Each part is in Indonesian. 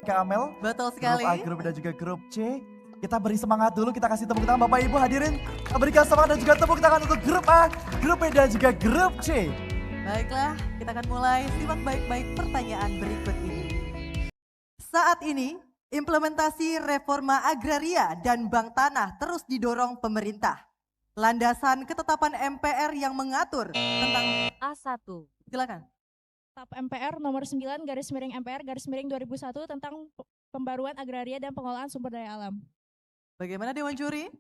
Kak Amel. Betul Grup sekali. A, grup B dan juga grup C. Kita beri semangat dulu, kita kasih tepuk tangan Bapak Ibu hadirin. Kita berikan semangat dan juga tepuk tangan untuk grup A, grup B dan juga grup C. Baiklah, kita akan mulai. Simak baik-baik pertanyaan berikut ini. Saat ini, implementasi reforma agraria dan bank tanah terus didorong pemerintah. Landasan ketetapan MPR yang mengatur tentang A1. silakan. TAP MPR nomor 9 garis miring MPR garis miring 2001 tentang pembaruan agraria dan pengolahan sumber daya alam. Bagaimana Dewan Juri?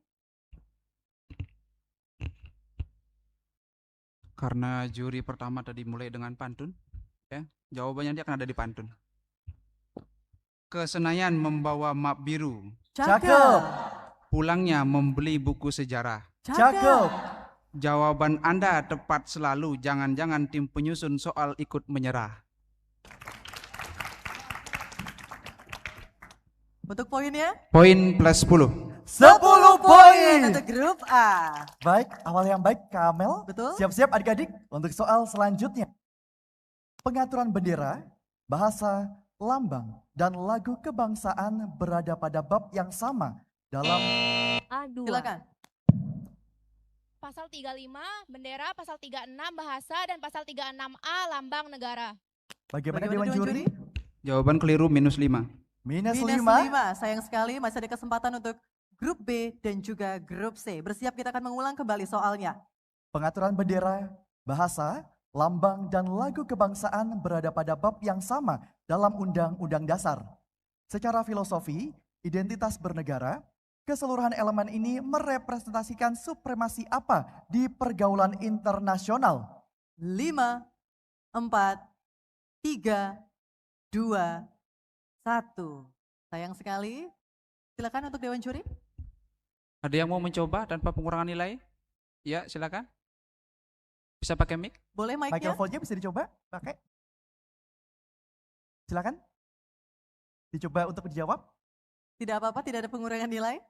Karena juri pertama tadi mulai dengan pantun, ya, jawabannya dia akan ada di pantun. Ke Senayan membawa map biru, Cakep. pulangnya membeli buku sejarah. Cakep. Jawaban Anda tepat selalu, jangan-jangan tim penyusun soal ikut menyerah. Untuk poinnya, Poin plus 10. 10 poin. untuk grup A. Baik, awal yang baik Kak Amel. Betul. Siap-siap adik-adik untuk soal selanjutnya. Pengaturan bendera, bahasa, lambang, dan lagu kebangsaan berada pada bab yang sama dalam A2. Silakan. Pasal 35 bendera, pasal 36 bahasa, dan pasal 36A lambang negara. bagaimana Dewan Juri? Jawaban keliru minus 5. Minus Minus 5. 5. Sayang sekali masih ada kesempatan untuk grup B dan juga grup C. Bersiap, kita akan mengulang kembali soalnya. Pengaturan bendera, bahasa, lambang, dan lagu kebangsaan berada pada bab yang sama dalam Undang-Undang Dasar. Secara filosofi, identitas bernegara, keseluruhan elemen ini merepresentasikan supremasi apa di pergaulan internasional? 5, 4, 3, 2, 1. Sayang sekali. Silakan untuk Dewan Juri. Ada yang mau mencoba tanpa pengurangan nilai? Ya, silakan. Bisa pakai mic? Boleh mic-nya? Microphone-nya bisa dicoba pakai. Silakan. Dicoba untuk dijawab. Tidak apa-apa, tidak ada pengurangan nilai.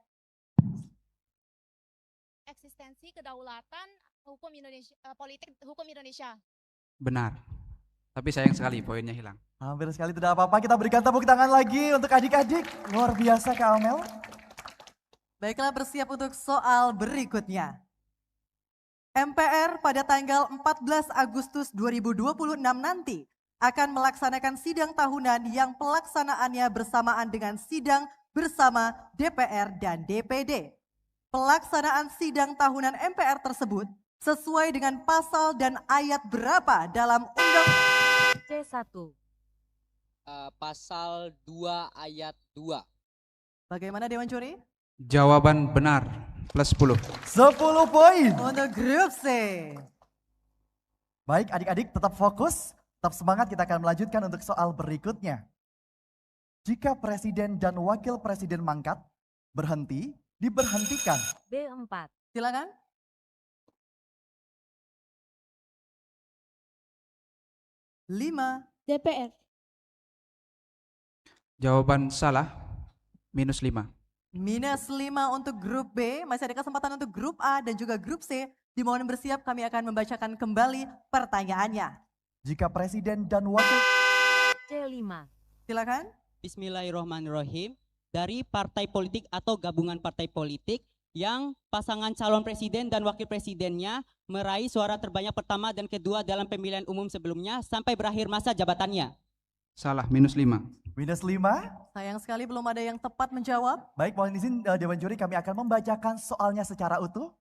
Eksistensi kedaulatan hukum Indonesia, politik hukum Indonesia. Benar. Tapi sayang sekali poinnya hilang. Hampir sekali tidak apa-apa, kita berikan tepuk tangan lagi untuk adik-adik. Luar biasa Kak Amel. Baiklah, bersiap untuk soal berikutnya. MPR pada tanggal 14 Agustus 2026 nanti akan melaksanakan sidang tahunan yang pelaksanaannya bersamaan dengan sidang bersama DPR dan DPD. Pelaksanaan sidang tahunan MPR tersebut sesuai dengan pasal dan ayat berapa dalam Undang C1. Pasal 2 ayat 2. Bagaimana Dewan Juri? Jawaban benar plus 10. 10 poin. Untuk grup C. Baik adik-adik tetap fokus, tetap semangat, kita akan melanjutkan untuk soal berikutnya. Jika presiden dan wakil presiden mangkat, berhenti, diberhentikan. B4. Silakan. Lima. DPR. Jawaban salah minus 5. Minus 5 untuk grup B. Masih ada kesempatan untuk grup A dan juga grup C. Dimohon bersiap, kami akan membacakan kembali pertanyaannya. Jika presiden dan wakil... C5. Silakan. Bismillahirrahmanirrahim. Dari partai politik atau gabungan partai politik yang pasangan calon presiden dan wakil presidennya meraih suara terbanyak pertama dan kedua dalam pemilihan umum sebelumnya sampai berakhir masa jabatannya. Salah minus 5. Minus 5. Sayang sekali belum ada yang tepat menjawab. Baik, mohon izin Dewan Juri, kami akan membacakan soalnya secara utuh.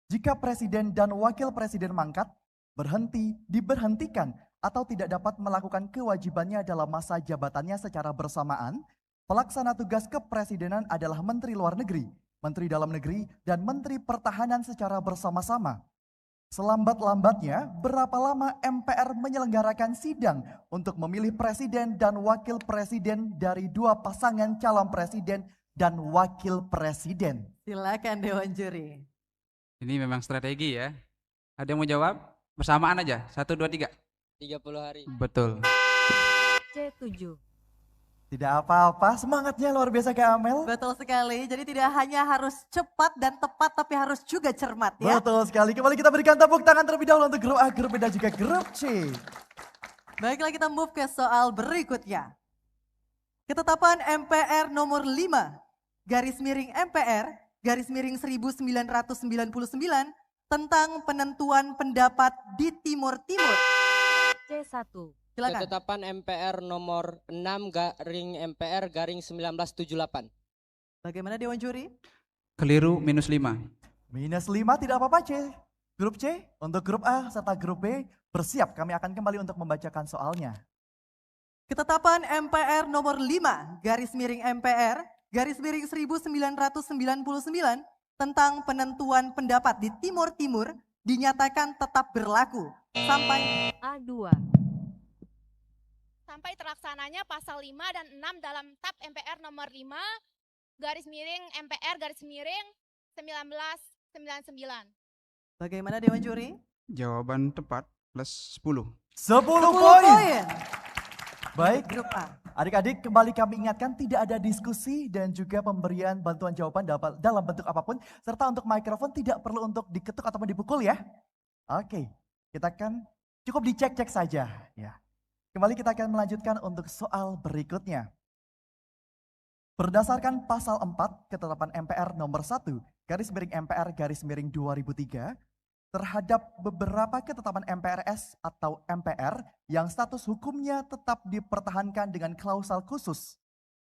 Jika presiden dan wakil presiden mangkat, berhenti, diberhentikan, atau tidak dapat melakukan kewajibannya dalam masa jabatannya secara bersamaan, pelaksana tugas kepresidenan adalah Menteri Luar Negeri, Menteri Dalam Negeri, dan Menteri Pertahanan secara bersama-sama. Selambat-lambatnya, berapa lama MPR menyelenggarakan sidang untuk memilih presiden dan wakil presiden dari dua pasangan calon presiden dan wakil presiden? Silakan Dewan Juri. Ini memang strategi ya. Ada yang mau jawab? Bersamaan aja. 1, 2, 3. 30 hari. Betul. C7. Tidak apa-apa, semangatnya luar biasa Kak Amel. Betul sekali, jadi tidak hanya harus cepat dan tepat, tapi harus juga cermat ya. Betul sekali, kembali kita berikan tepuk tangan terlebih dahulu untuk grup A, grup B, dan juga grup C. Baiklah, kita move ke soal berikutnya. Ketetapan MPR nomor 5 garis miring MPR garis miring 1999 tentang penentuan pendapat di Timur Timur. C1, Silakan. Ketetapan MPR nomor 6 garing MPR garing 1978. Bagaimana Dewan Juri? Keliru -5. -5 tidak apa-apa C. Grup C, untuk grup A serta grup B bersiap, kami akan kembali untuk membacakan soalnya. Ketetapan MPR nomor 5 garis miring MPR garis miring 1999 tentang penentuan pendapat di Timur Timur dinyatakan tetap berlaku sampai A2, sampai terlaksananya pasal 5 dan 6 dalam TAP MPR nomor 5 garis miring MPR garis miring 1999. Bagaimana Dewan Juri? Jawaban tepat plus 10. 10 10 poin. Baik, Grup A. adik-adik kembali kami ingatkan tidak ada diskusi dan juga pemberian bantuan jawaban dalam bentuk apapun. Serta untuk mikrofon tidak perlu untuk diketuk ataupun dipukul ya. Oke, kita akan cukup dicek-cek saja. Ya. Kembali kita akan melanjutkan untuk soal berikutnya. Berdasarkan pasal 4 ketetapan MPR nomor 1 garis miring MPR garis miring 2003 terhadap beberapa ketetapan MPRS atau MPR yang status hukumnya tetap dipertahankan dengan klausal khusus.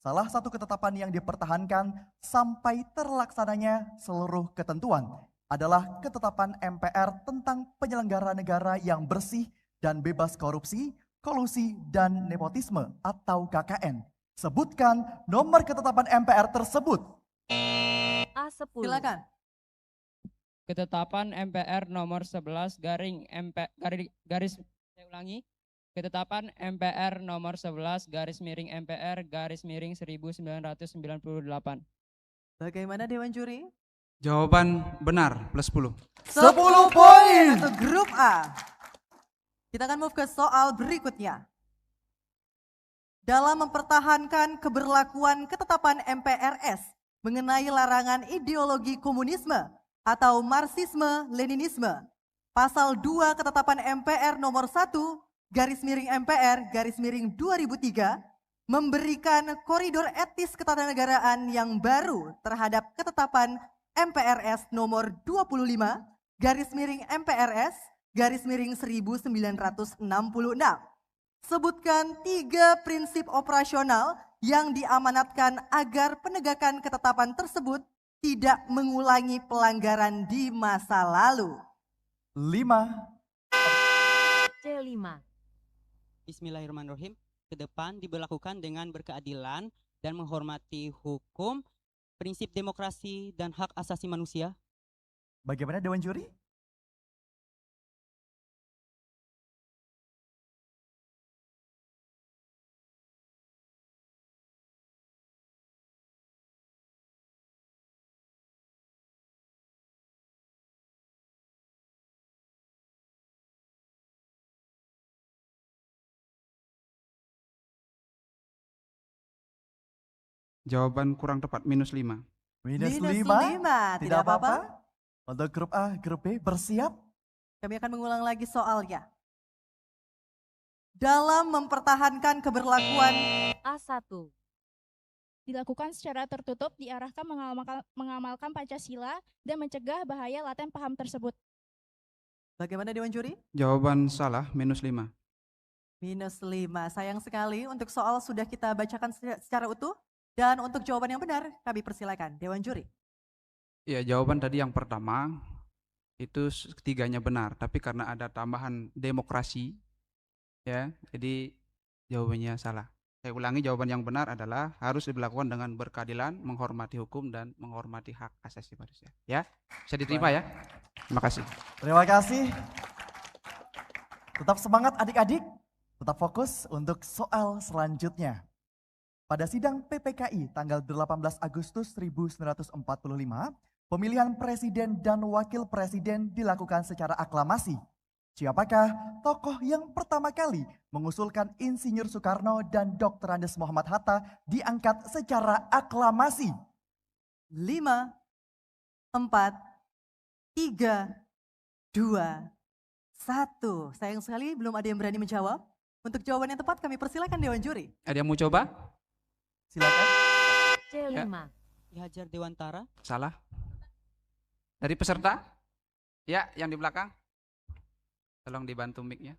Salah satu ketetapan yang dipertahankan sampai terlaksananya seluruh ketentuan adalah ketetapan MPR tentang penyelenggara negara yang bersih dan bebas korupsi, kolusi, dan nepotisme atau KKN. Sebutkan nomor ketetapan MPR tersebut. A10, Silakan. Ketetapan MPR nomor 11 saya ulangi. Ketetapan MPR nomor 11 garis miring MPR garis miring 1998. Bagaimana Dewan Juri? Jawaban benar plus 10. 10 poin. Untuk grup A. Kita akan move ke soal berikutnya. Dalam mempertahankan keberlakuan ketetapan MPRS mengenai larangan ideologi komunisme atau Marxisme-Leninisme, pasal 2 ketetapan MPR nomor 1 garis miring MPR garis miring 2003 memberikan koridor etis ketatanegaraan yang baru terhadap ketetapan MPRS nomor 25 garis miring MPRS garis miring 1966. Sebutkan 3 prinsip operasional yang diamanatkan agar penegakan ketetapan tersebut tidak mengulangi pelanggaran di masa lalu. 5. C5, Bismillahirrahmanirrahim. Ke depan diberlakukan dengan berkeadilan dan menghormati hukum, prinsip demokrasi dan hak asasi manusia. Bagaimana Dewan Juri? Jawaban kurang tepat -5. -5. -5, tidak apa-apa. Untuk grup A, grup B bersiap. Kami akan mengulang lagi soalnya. Dalam mempertahankan keberlakuan A1, dilakukan secara tertutup diarahkan mengamalkan Pancasila dan mencegah bahaya laten paham tersebut. Bagaimana Dewan Juri? Jawaban salah -5. -5. Sayang sekali untuk soal sudah kita bacakan secara utuh. Dan untuk jawaban yang benar kami persilakan Dewan Juri. Ya, jawaban tadi yang pertama itu ketiganya benar, tapi karena ada tambahan demokrasi ya, jadi jawabannya salah. Saya ulangi, jawaban yang benar adalah harus diberlakukan dengan berkeadilan, menghormati hukum dan menghormati hak asasi manusia. Ya, bisa diterima ya. Terima kasih. Terima kasih. Tetap semangat adik-adik, tetap fokus untuk soal selanjutnya. Pada sidang PPKI tanggal 18 Agustus 1945, pemilihan presiden dan wakil presiden dilakukan secara aklamasi. Siapakah tokoh yang pertama kali mengusulkan Insinyur Soekarno dan Dr. Andes Muhammad Hatta diangkat secara aklamasi? 5, 4, 3, 2, 1. Sayang sekali belum ada yang berani menjawab. Untuk jawaban yang tepat kami persilakan Dewan Juri. Ada yang mau coba? Silakan. C5. Ki Hajar Dewantara. Salah. Dari peserta? Ya, yang di belakang. Tolong dibantu mic-nya.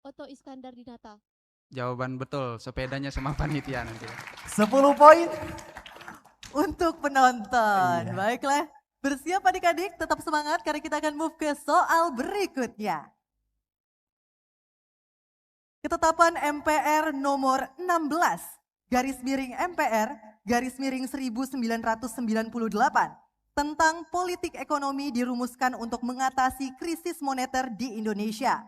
Oto Iskandar Dinata. Jawaban betul, sepedanya sama panitia nanti. 10 poin. Untuk penonton. Iya. Baiklah, bersiap adik-adik, tetap semangat karena kita akan move ke soal berikutnya. Ketetapan MPR nomor 16, garis miring MPR, garis miring 1998, tentang politik ekonomi dirumuskan untuk mengatasi krisis moneter di Indonesia.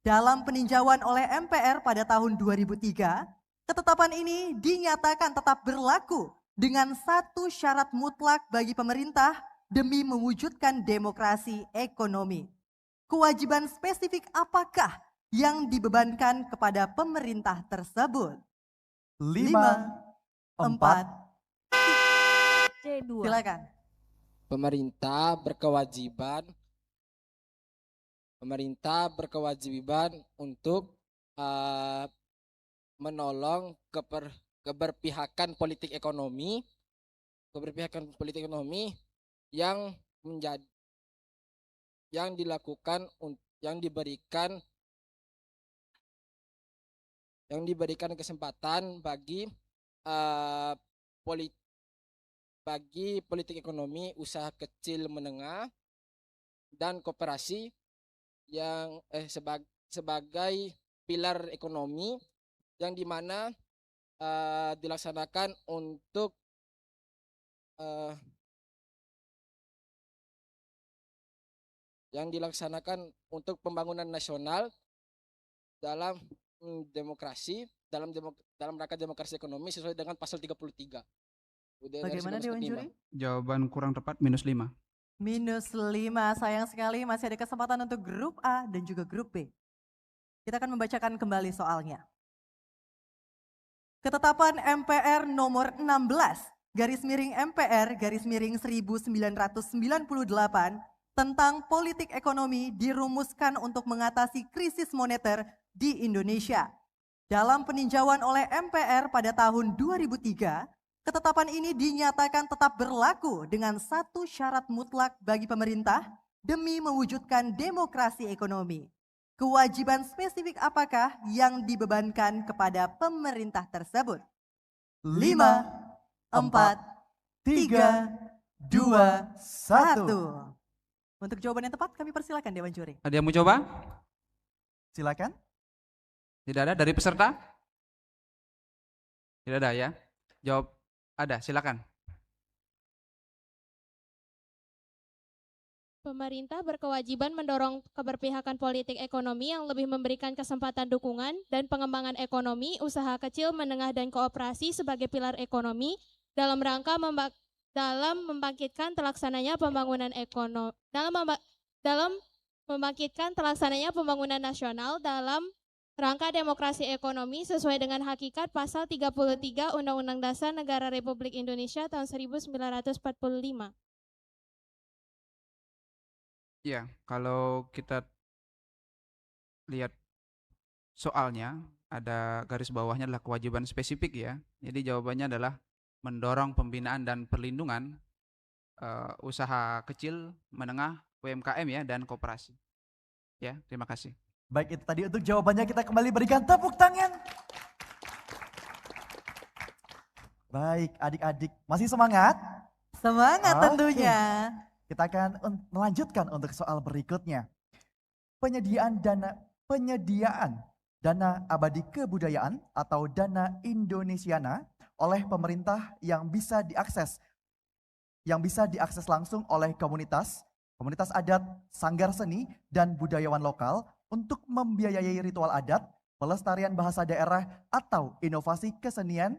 Dalam peninjauan oleh MPR pada tahun 2003, ketetapan ini dinyatakan tetap berlaku dengan satu syarat mutlak bagi pemerintah demi mewujudkan demokrasi ekonomi. Kewajiban spesifik apakah yang dibebankan kepada pemerintah tersebut? 5, 4, C2. Silakan. Pemerintah berkewajiban untuk menolong keberpihakan politik ekonomi yang diberikan kesempatan bagi politik ekonomi usaha kecil menengah dan koperasi yang sebagai pilar ekonomi yang dimana dilaksanakan untuk pembangunan nasional dalam dalam rangka demokrasi ekonomi sesuai dengan pasal 33. Bagaimana Dewan Juri? Jawaban kurang tepat, -5. -5, sayang sekali masih ada kesempatan untuk grup A dan juga grup B. Kita akan membacakan kembali soalnya. Ketetapan MPR nomor 16, garis miring MPR, garis miring 1998, tentang politik ekonomi dirumuskan untuk mengatasi krisis moneter di Indonesia. Dalam peninjauan oleh MPR pada tahun 2003, ketetapan ini dinyatakan tetap berlaku dengan satu syarat mutlak bagi pemerintah demi mewujudkan demokrasi ekonomi. Kewajiban spesifik apakah yang dibebankan kepada pemerintah tersebut? 5, 4, 3, 2, 1. Untuk jawaban yang tepat kami persilakan Dewan Juri. Ada yang mau coba? Silakan. Tidak ada dari peserta? Tidak ada ya? Jawab ada, silakan. Pemerintah berkewajiban mendorong keberpihakan politik ekonomi yang lebih memberikan kesempatan dukungan dan pengembangan ekonomi, usaha kecil, menengah, dan koperasi sebagai pilar ekonomi dalam rangka membangkitkan terlaksananya pembangunan ekonomi dalam membangkitkan terlaksananya pembangunan nasional dalam rangka demokrasi ekonomi sesuai dengan hakikat pasal 33 Undang-Undang Dasar Negara Republik Indonesia tahun 1945. Ya, kalau kita lihat soalnya, ada garis bawahnya adalah kewajiban spesifik ya. Jadi jawabannya adalah mendorong pembinaan dan perlindungan usaha kecil, menengah, UMKM ya, dan koperasi. Ya, terima kasih. Baik, itu tadi untuk jawabannya, kita kembali berikan tepuk tangan. Baik, adik-adik, masih semangat? Semangat Oke. tentunya. Kita akan melanjutkan untuk soal berikutnya. Penyediaan dana abadi kebudayaan atau dana Indonesiana oleh pemerintah yang bisa diakses langsung oleh komunitas adat, sanggar seni, dan budayawan lokal untuk membiayai ritual adat, pelestarian bahasa daerah, atau inovasi kesenian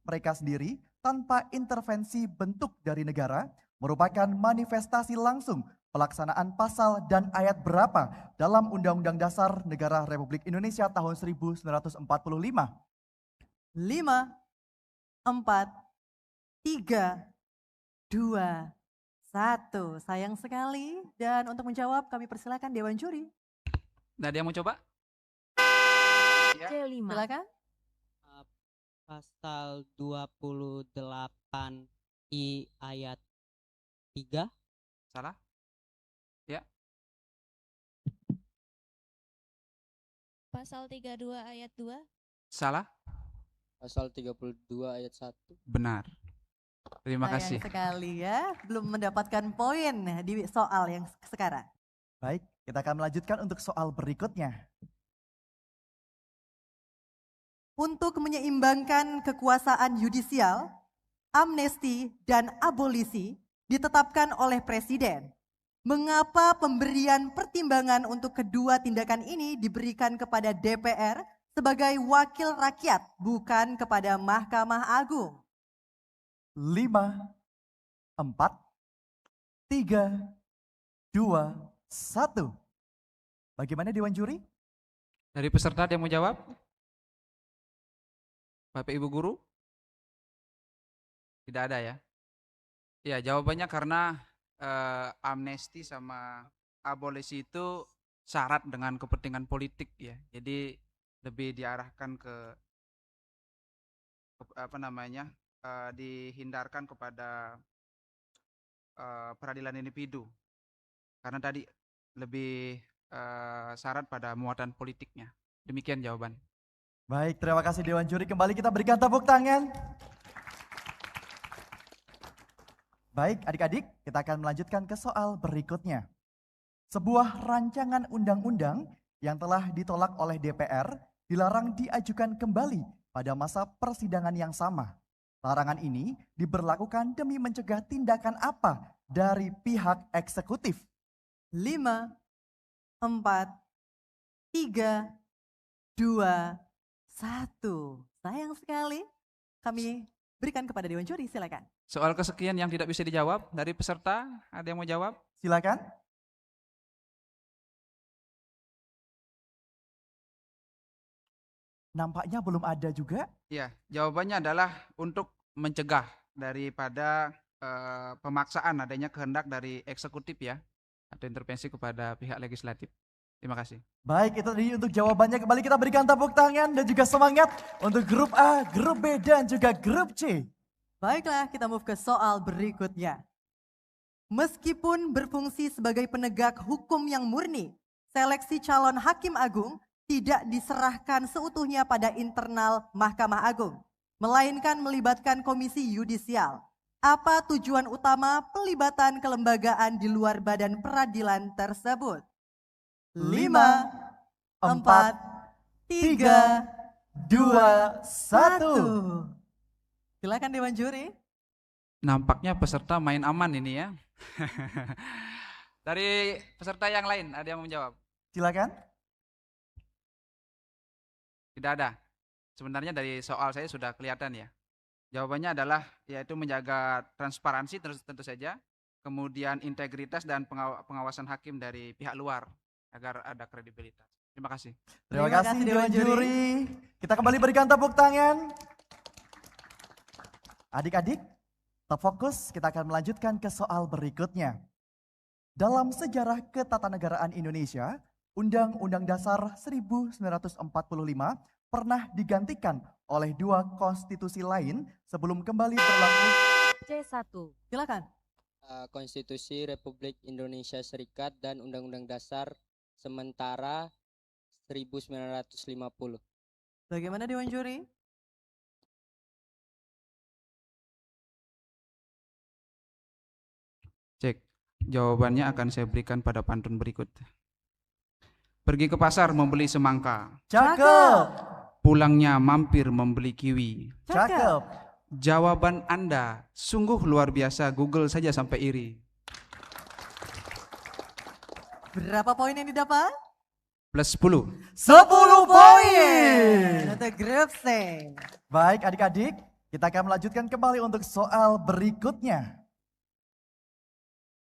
mereka sendiri tanpa intervensi bentuk dari negara, merupakan manifestasi langsung pelaksanaan pasal dan ayat berapa dalam Undang-Undang Dasar Negara Republik Indonesia tahun 1945? 5, 4, 3, 2, 1. Sayang sekali. Dan untuk menjawab kami persilakan Dewan Juri. Nah, ada yang mau coba? Ya. C5. Silakan. Pasal 28I ayat 3. Salah? Ya. Pasal 32 ayat 2. Salah? Pasal 32 ayat 1. Benar. Terima Sayang kasih. sekali ya, belum mendapatkan poin di soal yang sekarang. Baik, kita akan melanjutkan untuk soal berikutnya. Untuk menyeimbangkan kekuasaan yudisial, amnesti dan abolisi ditetapkan oleh Presiden. Mengapa pemberian pertimbangan untuk kedua tindakan ini diberikan kepada DPR sebagai wakil rakyat, bukan kepada Mahkamah Agung? 5, 4, 3, 2, 1. Bagaimana Dewan Juri? Dari peserta ada yang mau jawab? Bapak Ibu Guru? Tidak ada ya? Ya, jawabannya karena amnesti sama abolisi itu syarat dengan kepentingan politik ya. Jadi lebih diarahkan ke apa namanya? Dihindarkan kepada peradilan individu. Karena tadi lebih syarat pada muatan politiknya. Demikian jawaban. Baik, terima kasih Dewan Juri. Kembali kita berikan tepuk tangan. Baik, adik-adik, kita akan melanjutkan ke soal berikutnya. Sebuah rancangan undang-undang yang telah ditolak oleh DPR dilarang diajukan kembali pada masa persidangan yang sama. Larangan ini diberlakukan demi mencegah tindakan apa dari pihak eksekutif? 5, 4, 3, 2, 1. Sayang sekali. Kami berikan kepada Dewan Juri, silakan. Soal kesekian yang tidak bisa dijawab dari peserta, ada yang mau jawab? Silakan. Nampaknya belum ada juga. Ya, jawabannya adalah untuk mencegah daripada pemaksaan adanya kehendak dari eksekutif ya, atau intervensi kepada pihak legislatif. Terima kasih. Baik, itu tadi untuk jawabannya. Kembali kita berikan tepuk tangan dan juga semangat untuk grup A, grup B, dan juga grup C. Baiklah, kita move ke soal berikutnya. Meskipun berfungsi sebagai penegak hukum yang murni, seleksi calon hakim agung tidak diserahkan seutuhnya pada internal Mahkamah Agung, melainkan melibatkan komisi yudisial. Apa tujuan utama pelibatan kelembagaan di luar badan peradilan tersebut? 5, 4, 3, 2, 1. Silakan Dewan Juri. Nampaknya peserta main aman ini ya. Dari peserta yang lain ada yang menjawab? Silakan. Tidak ada. Sebenarnya dari soal saya sudah kelihatan ya. Jawabannya adalah yaitu menjaga transparansi tentu saja, kemudian integritas dan pengawasan hakim dari pihak luar agar ada kredibilitas. Terima kasih. Terima kasih Dewan Juri. Kita kembali berikan tepuk tangan. Adik-adik, tetap fokus, kita akan melanjutkan ke soal berikutnya. Dalam sejarah ketatanegaraan Indonesia, Undang-Undang Dasar 1945 pernah digantikan oleh dua konstitusi lain sebelum kembali berlaku. C1. Silakan. Konstitusi Republik Indonesia Serikat dan Undang-Undang Dasar sementara 1950. Bagaimana Dewan Juri? Cek. Jawabannya akan saya berikan pada pantun berikut. Pergi ke pasar membeli semangka. Cakep. Pulangnya mampir membeli kiwi. Cakep. Jawaban Anda sungguh luar biasa, Google saja sampai iri. Berapa poin yang didapat? Plus 10. 10 poin. Untuk grup C. Baik adik-adik, kita akan melanjutkan kembali untuk soal berikutnya.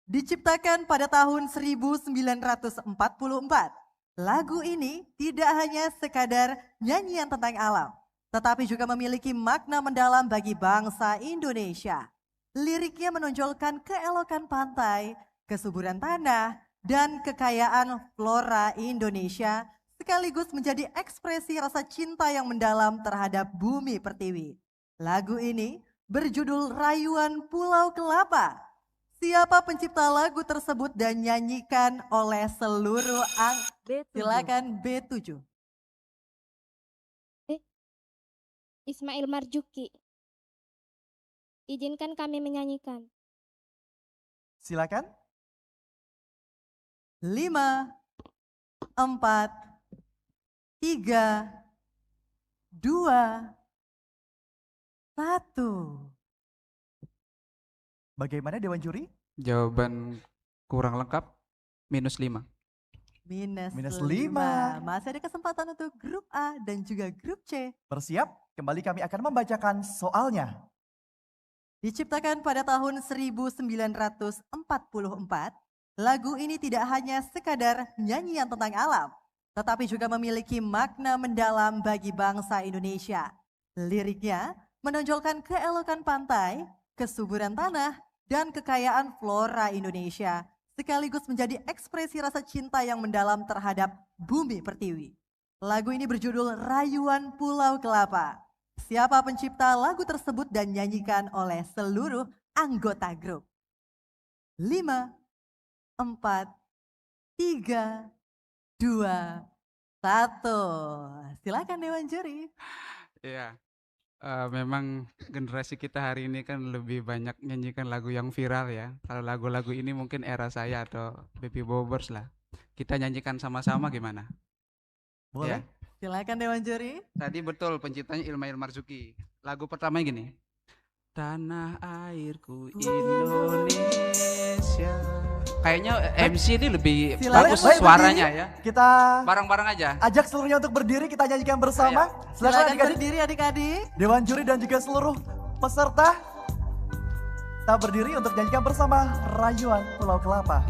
Diciptakan pada tahun 1944, lagu ini tidak hanya sekadar nyanyian tentang alam, tetapi juga memiliki makna mendalam bagi bangsa Indonesia. Liriknya menonjolkan keelokan pantai, kesuburan tanah, dan kekayaan flora Indonesia, sekaligus menjadi ekspresi rasa cinta yang mendalam terhadap bumi pertiwi. Lagu ini berjudul Rayuan Pulau Kelapa. Siapa pencipta lagu tersebut dan nyanyikan oleh seluruh B7. silakan B7. Ismail Marzuki. Izinkan kami menyanyikan. Silakan. 5, 4, 3, 2, 1. Bagaimana Dewan Juri? Jawaban kurang lengkap, -5. Minus 5. 5. Masih ada kesempatan untuk grup A dan juga grup C. Bersiap? Kembali kami akan membacakan soalnya. Diciptakan pada tahun 1944, lagu ini tidak hanya sekadar nyanyian tentang alam, tetapi juga memiliki makna mendalam bagi bangsa Indonesia. Liriknya menonjolkan keelokan pantai, kesuburan tanah, dan kekayaan flora Indonesia, sekaligus menjadi ekspresi rasa cinta yang mendalam terhadap bumi pertiwi. Lagu ini berjudul Rayuan Pulau Kelapa. Siapa pencipta lagu tersebut dan nyanyikan oleh seluruh anggota grup? 5, 4, 3, 2, 1. Silakan Dewan Juri. Iya, memang generasi kita hari ini kan lebih banyak nyanyikan lagu yang viral ya. Kalau lagu-lagu ini mungkin era saya atau Baby Boomers lah. Kita nyanyikan sama-sama gimana? Boleh? Ya. Silakan Dewan Juri. Tadi betul penciptanya Ismail Marzuki. Lagu pertamanya gini. Tanah airku Indonesia. Kayaknya MC ini lebih Silakan. bagus Baik, suaranya berdiri. ya. Kita Bareng-bareng aja. ajak seluruhnya untuk berdiri, kita nyanyikan bersama. Silakan Silakan adik-adik, berdiri adik-adik. Dewan Juri dan juga seluruh peserta. Kita berdiri untuk nyanyikan bersama Rayuan Pulau Kelapa.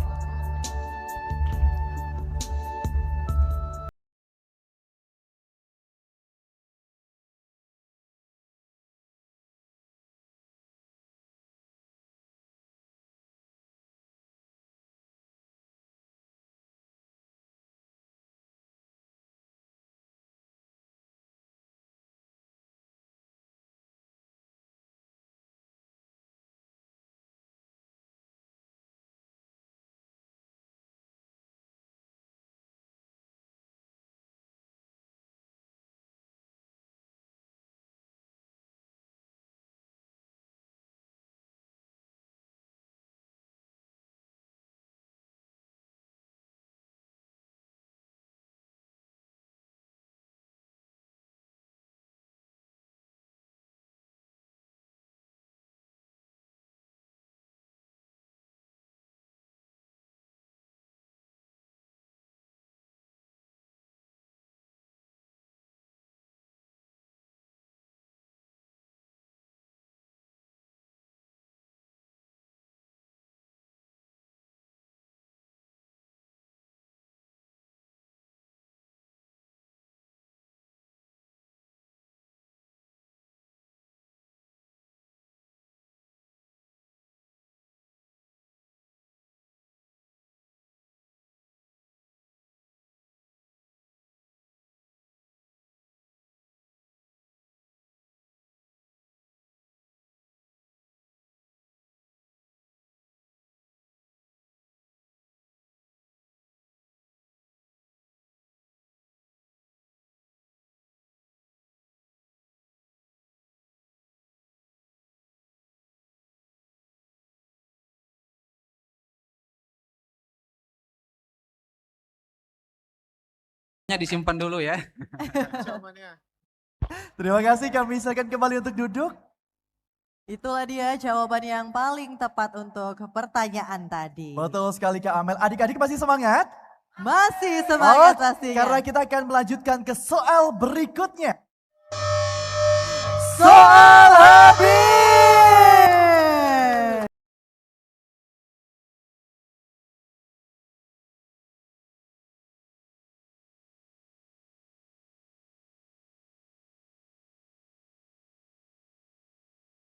Disimpan dulu ya. Terima kasih, kami silakan kembali untuk duduk. Itulah dia jawaban yang paling tepat untuk pertanyaan tadi. Betul sekali Kak Amel. Adik-adik masih semangat? Masih semangat Oh, pastinya. karena kita akan melanjutkan ke soal berikutnya. Soal habis.